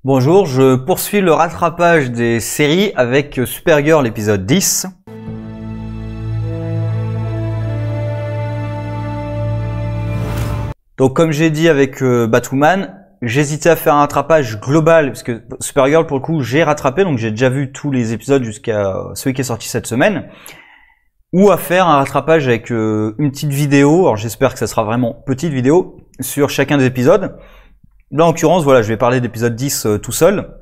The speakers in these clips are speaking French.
Bonjour, je poursuis le rattrapage des séries avec Supergirl épisode 10. Donc comme j'ai dit avec Batwoman, j'hésitais à faire un rattrapage global parce que Supergirl pour le coup j'ai rattrapé, donc j'ai déjà vu tous les épisodes jusqu'à celui qui est sorti cette semaine, ou à faire un rattrapage avec une petite vidéo. Alors j'espère que ça sera vraiment petite vidéo sur chacun des épisodes. Là, en l'occurrence, voilà, je vais parler d'épisode 10 tout seul,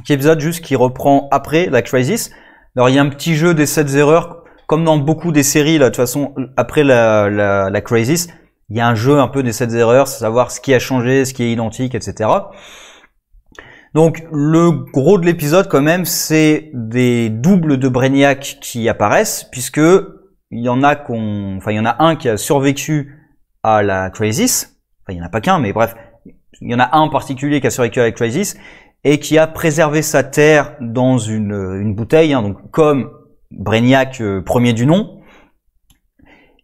qui est épisode juste qui reprend après la Crisis. Alors, il y a un petit jeu des 7 erreurs, comme dans beaucoup des séries, là, de toute façon, après la Crisis, il y a un jeu un peu des 7 erreurs, c'est savoir ce qui a changé, ce qui est identique, etc. Donc, le gros de l'épisode, quand même, c'est des doubles de Brainiac qui apparaissent, puisque il y en a il y en a un qui a survécu à la Crisis. Enfin, il n'y en a pas qu'un, mais bref. Il y en a un en particulier qui a survécu à la Crisis et qui a préservé sa terre dans une bouteille, hein, donc comme Brainiac premier du nom,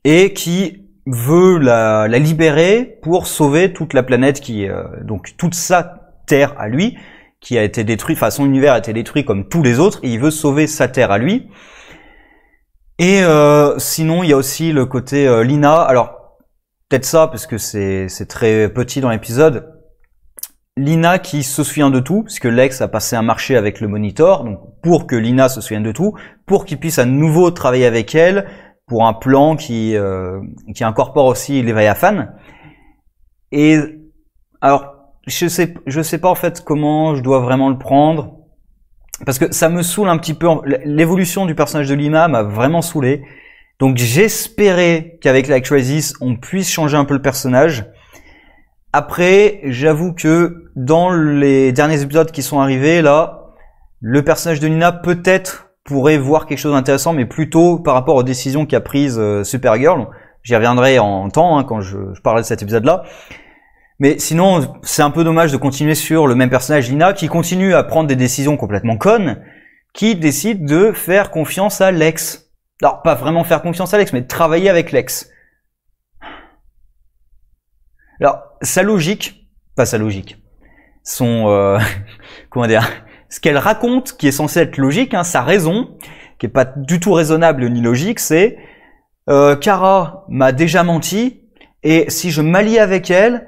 et qui veut la libérer pour sauver toute la planète donc toute sa terre à lui, qui a été détruite, enfin son univers a été détruit comme tous les autres, et il veut sauver sa terre à lui. Et sinon, il y a aussi le côté Lina. Alors peut-être ça parce que c'est très petit dans l'épisode. Lina qui se souvient de tout, puisque Lex a passé un marché avec le Monitor, donc pour que Lina se souvienne de tout, pour qu'il puisse à nouveau travailler avec elle, pour un plan qui incorpore aussi les Leviathan. Et alors, je sais pas en fait comment je dois vraiment le prendre, parce que ça me saoule un petit peu. L'évolution du personnage de Lina m'a vraiment saoulé. Donc j'espérais qu'avec la Crisis, on puisse changer un peu le personnage. Après, j'avoue que dans les derniers épisodes qui sont arrivés, là, le personnage de Lina peut-être pourrait voir quelque chose d'intéressant, mais plutôt par rapport aux décisions qu'a prises Supergirl. J'y reviendrai en temps, hein, quand je parlerai de cet épisode-là. Mais sinon, c'est un peu dommage de continuer sur le même personnage, Lina, qui continue à prendre des décisions complètement connes, qui décide de faire confiance à Lex. Alors, pas vraiment faire confiance à Lex, mais travailler avec Lex. Alors, sa logique, comment dire, ce qu'elle raconte qui est censé être logique, hein, sa raison, qui est pas du tout raisonnable ni logique, c'est Kara m'a déjà menti, et si je m'allie avec elle,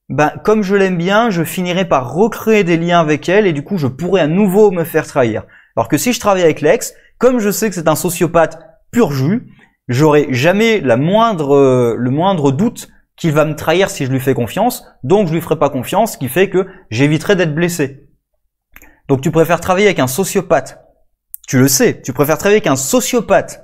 ben comme je l'aime bien, je finirai par recréer des liens avec elle, et du coup je pourrai à nouveau me faire trahir. Alors que si je travaille avec Lex, comme je sais que c'est un sociopathe pur jus, j'aurai jamais le moindre doute qu'il va me trahir si je lui fais confiance, donc je lui ferai pas confiance, ce qui fait que j'éviterai d'être blessé. Donc tu préfères travailler avec un sociopathe. Tu le sais, tu préfères travailler avec un sociopathe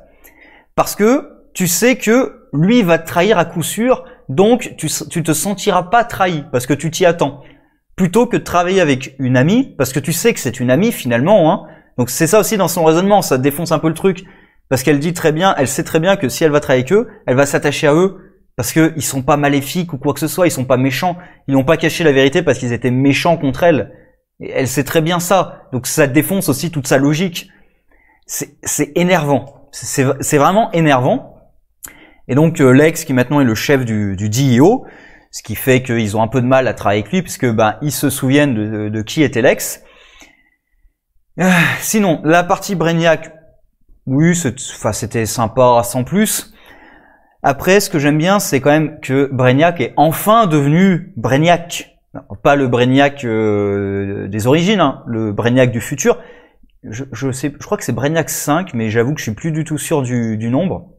parce que tu sais que lui va te trahir à coup sûr, donc tu te sentiras pas trahi parce que tu t'y attends. Plutôt que de travailler avec une amie, parce que tu sais que c'est une amie finalement, hein. Donc c'est ça aussi dans son raisonnement, ça défonce un peu le truc. Parce qu'elle dit très bien, elle sait très bien que si elle va travailler avec eux, elle va s'attacher à eux, parce que ils sont pas maléfiques ou quoi que ce soit, ils sont pas méchants, ils n'ont pas caché la vérité parce qu'ils étaient méchants contre elle. Et elle sait très bien ça, donc ça défonce aussi toute sa logique. C'est énervant, c'est vraiment énervant. Et donc Lex, qui maintenant est le chef du DEO, ce qui fait qu'ils ont un peu de mal à travailler avec lui, puisque ils se souviennent de qui était Lex. Sinon, la partie Brainiac, oui, c'était sympa sans plus. Après, ce que j'aime bien, c'est quand même que Brainiac est enfin devenu Brainiac. Non, pas le Brainiac des origines, hein, le Brainiac du futur. Je crois que c'est Brainiac 5, mais j'avoue que je suis plus du tout sûr du nombre.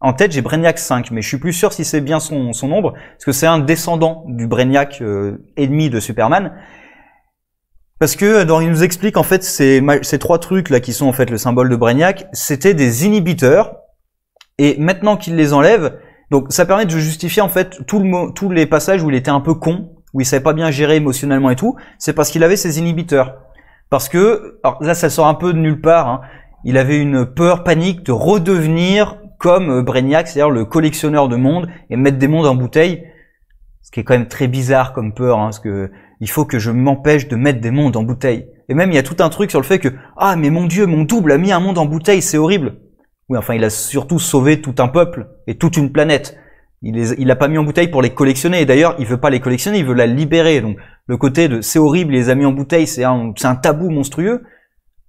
En tête, j'ai Brainiac 5, mais je suis plus sûr si c'est bien son nombre, parce que c'est un descendant du Brainiac ennemi de Superman. Parce que il nous explique en fait ces trois trucs là qui sont en fait le symbole de Brainiac, c'était des inhibiteurs. Et maintenant qu'il les enlève, donc ça permet de justifier en fait tous les passages où il était un peu con, où il savait pas bien gérer émotionnellement et tout, c'est parce qu'il avait ces inhibiteurs. Parce que, alors là ça sort un peu de nulle part, hein, il avait une peur panique de redevenir comme Brainiac, c'est-à-dire le collectionneur de mondes et mettre des mondes en bouteille, ce qui est quand même très bizarre comme peur, hein, parce que il faut que je m'empêche de mettre des mondes en bouteille. Et même il y a tout un truc sur le fait que ah mais mon Dieu, mon double a mis un monde en bouteille, c'est horrible. Oui, enfin, il a surtout sauvé tout un peuple et toute une planète. Il l'a pas mis en bouteille pour les collectionner. Et d'ailleurs, il veut pas les collectionner, il veut la libérer. Donc, le côté de c'est horrible, il les a mis en bouteille, c'est un tabou monstrueux.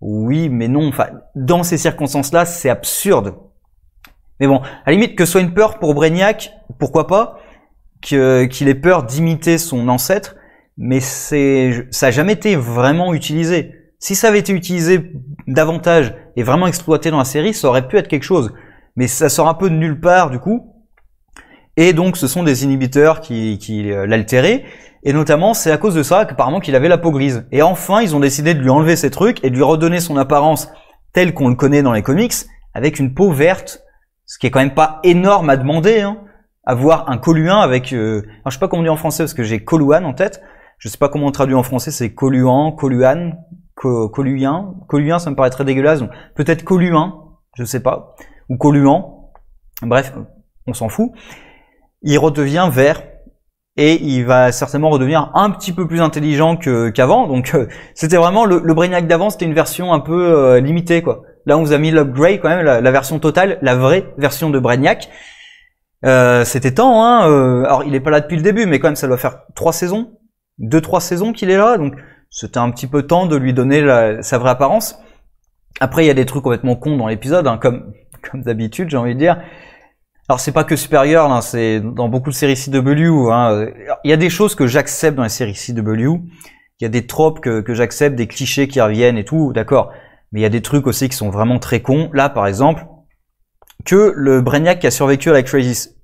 Oui, mais non. Enfin, dans ces circonstances-là, c'est absurde. Mais bon, à la limite, que ce soit une peur pour Brainiac, pourquoi pas, qu'il ait peur d'imiter son ancêtre, mais ça a jamais été vraiment utilisé. Si ça avait été utilisé davantage et vraiment exploité dans la série, ça aurait pu être quelque chose. Mais ça sort un peu de nulle part, du coup. Et donc, ce sont des inhibiteurs qui l'altéraient. Et notamment, c'est à cause de ça qu'apparemment qu'il avait la peau grise. Et enfin, ils ont décidé de lui enlever ces trucs et de lui redonner son apparence telle qu'on le connaît dans les comics, avec une peau verte. Ce qui est quand même pas énorme à demander, hein. Avoir un Coluan avec... alors, je sais pas comment on dit en français, parce que j'ai Coluan en tête. Je sais pas comment on traduit en français, c'est Coluan, Coluan, Coluyan. Coluyan, ça me paraît très dégueulasse. Peut-être Coluan, je sais pas. Ou Coluan. Bref, on s'en fout. Il redevient vert. Et il va certainement redevenir un petit peu plus intelligent qu'avant. Donc, c'était vraiment... Le Brainiac d'avant, c'était une version un peu limitée, quoi. Là, on vous a mis l'upgrade quand même, la version totale, la vraie version de Brainiac. C'était temps, hein. Alors, il est pas là depuis le début, mais quand même, ça doit faire 3 saisons. 2-3 saisons qu'il est là. Donc, c'était un petit peu temps de lui donner sa vraie apparence. Après, il y a des trucs complètement cons dans l'épisode, hein, comme d'habitude, j'ai envie de dire. Alors, c'est pas que Supergirl, hein, c'est dans beaucoup de séries CW. Hein. Il y a des choses que j'accepte dans les séries CW. Il y a des tropes que j'accepte, des clichés qui reviennent et tout, d'accord. Mais il y a des trucs aussi qui sont vraiment très cons. Là, par exemple, que le Brainiac qui a survécu à la Crisis,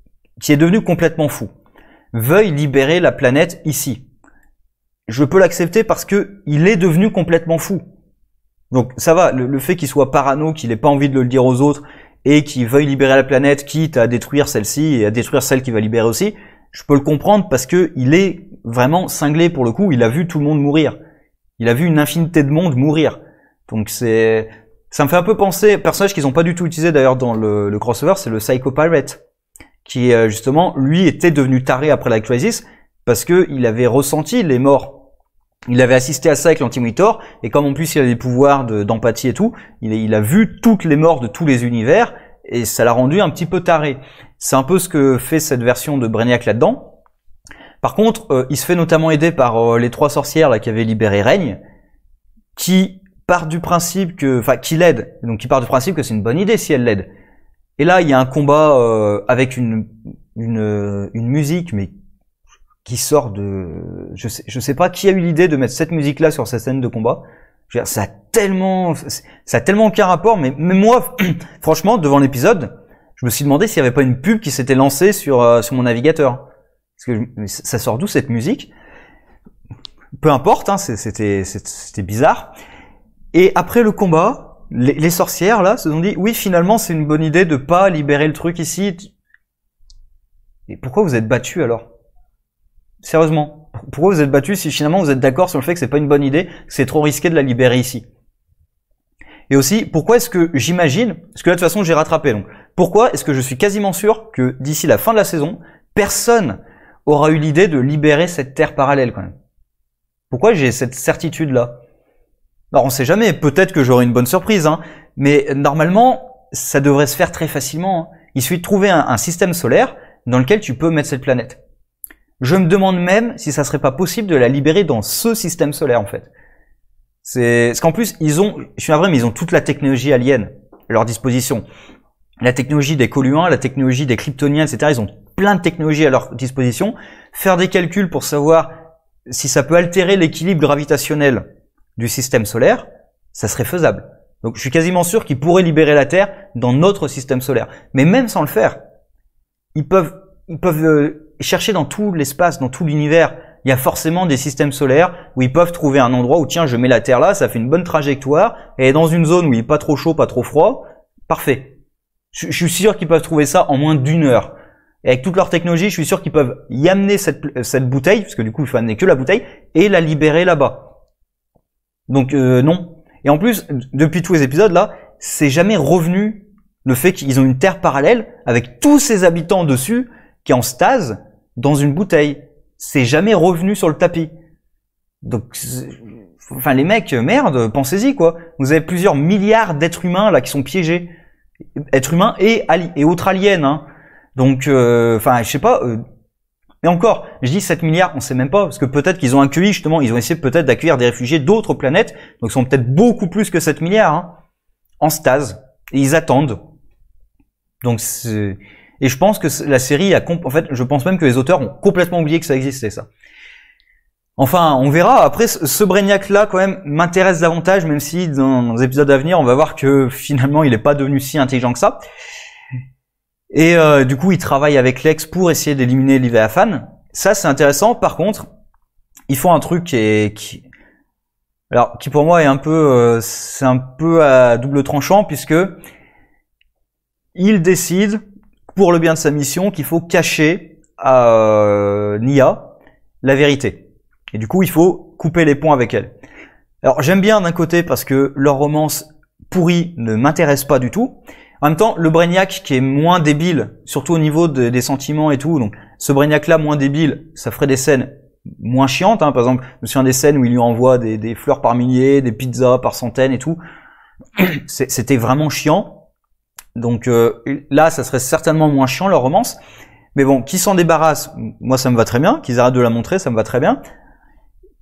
qui est devenu complètement fou, veuille libérer la planète ici. Je peux l'accepter parce que il est devenu complètement fou. Donc ça va, le fait qu'il soit parano, qu'il ait pas envie de le dire aux autres, et qu'il veuille libérer la planète, quitte à détruire celle-ci et à détruire celle qu'il va libérer aussi, je peux le comprendre parce que il est vraiment cinglé pour le coup, il a vu tout le monde mourir. Il a vu une infinité de monde mourir. Donc ça me fait un peu penser, personnage qu'ils n'ont pas du tout utilisé d'ailleurs dans le crossover, c'est le Psycho Pirate, qui justement, lui était devenu taré après la Crisis, parce que il avait ressenti les morts. Il avait assisté à ça avec l'Anti-Monitor, et comme en plus il a des pouvoirs d'empathie et tout, il a vu toutes les morts de tous les univers, et ça l'a rendu un petit peu taré. C'est un peu ce que fait cette version de Brainiac là-dedans. Par contre, il se fait notamment aider par les 3 sorcières là qui avaient libéré Règne, qui part du principe qui l'aide. Donc qui part du principe que c'est une bonne idée si elle l'aide. Et là, il y a un combat avec une musique, mais qui sort de... Je sais pas qui a eu l'idée de mettre cette musique-là sur sa scène de combat. Je veux dire, ça a tellement aucun rapport, mais moi, franchement, devant l'épisode, je me suis demandé s'il y avait pas une pub qui s'était lancée sur mon navigateur. Parce que ça sort d'où cette musique? Peu importe, hein, c'était bizarre. Et après le combat, les sorcières là se sont dit oui, finalement c'est une bonne idée de pas libérer le truc ici. Et pourquoi vous êtes battus alors? Sérieusement, pourquoi vous êtes battus si finalement vous êtes d'accord sur le fait que c'est pas une bonne idée, que c'est trop risqué de la libérer ici? Et aussi, pourquoi est-ce que j'imagine, parce que là de toute façon j'ai rattrapé, donc pourquoi est-ce que je suis quasiment sûr que d'ici la fin de la saison, personne aura eu l'idée de libérer cette terre parallèle quand même? Pourquoi j'ai cette certitude là? Alors on sait jamais, peut-être que j'aurai une bonne surprise, hein, mais normalement, ça devrait se faire très facilement. Hein. Il suffit de trouver un système solaire dans lequel tu peux mettre cette planète. Je me demande même si ça serait pas possible de la libérer dans ce système solaire en fait. Parce qu'en plus, je suis navré, mais ils ont toute la technologie alien à leur disposition. La technologie des Coluans, la technologie des Kryptoniens, etc. Ils ont plein de technologies à leur disposition. Faire des calculs pour savoir si ça peut altérer l'équilibre gravitationnel du système solaire, ça serait faisable. Donc je suis quasiment sûr qu'ils pourraient libérer la Terre dans notre système solaire. Mais même sans le faire, ils peuvent chercher dans tout l'espace, dans tout l'univers. Il y a forcément des systèmes solaires où ils peuvent trouver un endroit où tiens, je mets la Terre là, ça fait une bonne trajectoire, et dans une zone où il est pas trop chaud, pas trop froid, parfait. Je suis sûr qu'ils peuvent trouver ça en moins d'1 heure. Et avec toute leur technologie, je suis sûr qu'ils peuvent y amener cette bouteille, parce que du coup il faut amener que la bouteille, et la libérer là-bas. Donc non. Et en plus, depuis tous les épisodes là, c'est jamais revenu le fait qu'ils ont une terre parallèle avec tous ces habitants dessus qui est en stase dans une bouteille. C'est jamais revenu sur le tapis. Donc, enfin les mecs, merde, pensez-y quoi. Vous avez plusieurs milliards d'êtres humains là qui sont piégés, êtres humains et autres aliens. Hein. Donc, enfin, je sais pas. Et encore, je dis 7 milliards, on sait même pas, parce que peut-être qu'ils ont accueilli, justement, ils ont essayé peut-être d'accueillir des réfugiés d'autres planètes, donc ils sont peut-être beaucoup plus que 7 milliards, hein, en stase, et ils attendent. Donc, et je pense que la série en fait, je pense même que les auteurs ont complètement oublié que ça existait, ça. Enfin, on verra. Après, ce Brainiac-là, quand même, m'intéresse davantage, même si dans les épisodes à venir, on va voir que finalement, il n'est pas devenu si intelligent que ça. Et du coup, il travaille avec Lex pour essayer d'éliminer Leviathan. Ça, c'est intéressant. Par contre, ils font un truc qui pour moi est un peu, c'est un peu à double tranchant, puisque il décide, pour le bien de sa mission, qu'il faut cacher à Nia la vérité. Et du coup, il faut couper les ponts avec elle. Alors, j'aime bien d'un côté parce que leur romance pourrie ne m'intéresse pas du tout. En même temps, le Brainiac qui est moins débile, surtout au niveau des sentiments et tout, donc ce Brainiac-là moins débile, ça ferait des scènes moins chiantes. Hein. Par exemple, je me souviens des scènes où il lui envoie des fleurs par milliers, des pizzas par centaines et tout. C'était vraiment chiant. Donc là, ça serait certainement moins chiant, leur romance. Mais bon, qu'ils s'en débarrassent, moi ça me va très bien. Qu'ils arrêtent de la montrer, ça me va très bien.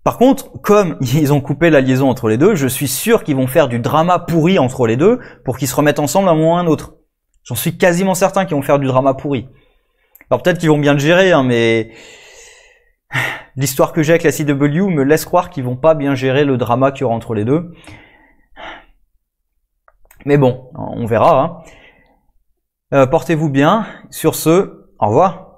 Par contre, comme ils ont coupé la liaison entre les deux, je suis sûr qu'ils vont faire du drama pourri entre les deux pour qu'ils se remettent ensemble à un moment ou à un autre. J'en suis quasiment certain qu'ils vont faire du drama pourri. Alors peut-être qu'ils vont bien le gérer, hein, mais l'histoire que j'ai avec la CW me laisse croire qu'ils vont pas bien gérer le drama qu'il y aura entre les deux. Mais bon, on verra. Hein. Portez-vous bien. Sur ce, au revoir.